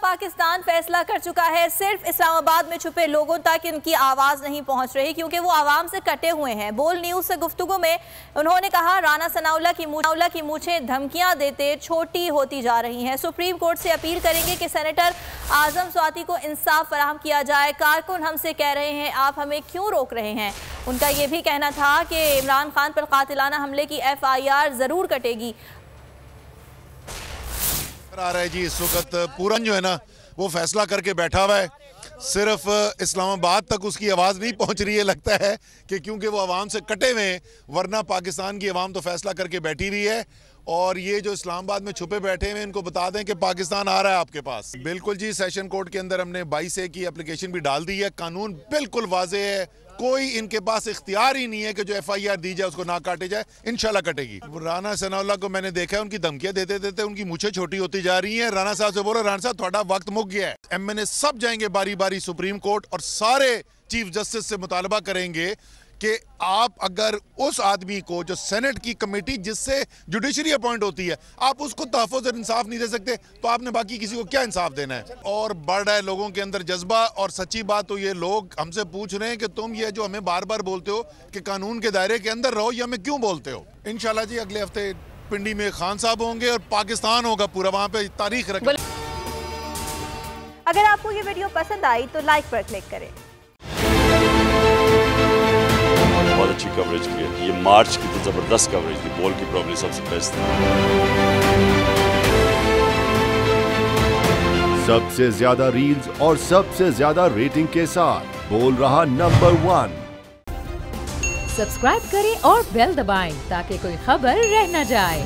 पाकिस्तान फैसला कर चुका है। सिर्फ इस्लामाबाद में छुपे लोगों तक उनकी आवाज़ नहीं पहुंच रही क्योंकि वो आवाम से कटे हुए हैं। बोल न्यूज़ से गुफ्तगू में उन्होंने कहा, राना सनाउल्लाह की मूछें धमकियां देते छोटी होती जा रही हैं। सुप्रीम कोर्ट से अपील करेंगे कि सेनेटर आजम स्वाति को इंसाफ फराहम किया जाए। कारकुन हमसे कह रहे हैं, आप हमें क्यों रोक रहे हैं। उनका ये भी कहना था कि इमरान खान पर कातिलाना हमले की FIR ज़रूर कटेगी। आ रहा है जी, इस वक्त पूरन जो है ना वो फैसला करके बैठा हुआ है। सिर्फ इस्लामाबाद तक उसकी आवाज़ नहीं पहुंच रही है, लगता है कि क्योंकि वो आवाम से कटे हुए हैं, वरना पाकिस्तान की आवाम तो फैसला करके बैठी हुई है। और ये जो इस्लामाबाद में छुपे बैठे हुए इनको बता दें कि पाकिस्तान आ रहा है आपके पास। बिल्कुल जी, सेशन कोर्ट के अंदर हमने 22A की एप्लीकेशन भी डाल दी है। कानून बिल्कुल वाजे है, कोई इनके पास इख्तियार ही नहीं है कि जो FIR दी जाए उसको ना काटे जाए। इंशाल्लाह कटेगी। राना सनाउल्लाह को मैंने देखा है, उनकी धमकियां देते देते उनकी मूछें छोटी होती जा रही हैं। राना साहब से बोलो, राना साहब थोड़ा वक्त मुक गया है। MNA सब जाएंगे बारी बारी सुप्रीम कोर्ट और सारे चीफ जस्टिस से मुतालबा करेंगे कि आप अगर उस आदमी को जो सेनेट की कमेटी जिससे जुडिशरी अपॉइंट होती है, आप उसको तहफ़्फ़ुज़ और इंसाफ नहीं दे सकते तो आपने बाकी किसी को क्या इंसाफ देना है। और बढ़ रहा है लोगों के अंदर जज्बा। और सच्ची बात तो ये लोग हमसे पूछ रहे हैं कि तुम ये जो हमें बार बार बोलते हो कि कानून के दायरे के अंदर रहो, ये हमें क्यों बोलते हो। इंशाल्लाह जी अगले हफ्ते पिंडी में खान साहब होंगे और पाकिस्तान होगा पूरा, वहाँ पे तारीख रखें। अगर आपको ये वीडियो पसंद आई तो लाइक पर क्लिक करें। बहुत अच्छी कवरेज की है। ये मार्च की तो जबरदस्त कवरेज थी, बॉल की प्रॉब्लम सबसे बेस्ट थी। सबसे ज्यादा रील्स और सबसे ज्यादा रेटिंग के साथ बोल रहा नंबर 1। सब्सक्राइब करें और बेल दबाएं ताकि कोई खबर रह न जाए।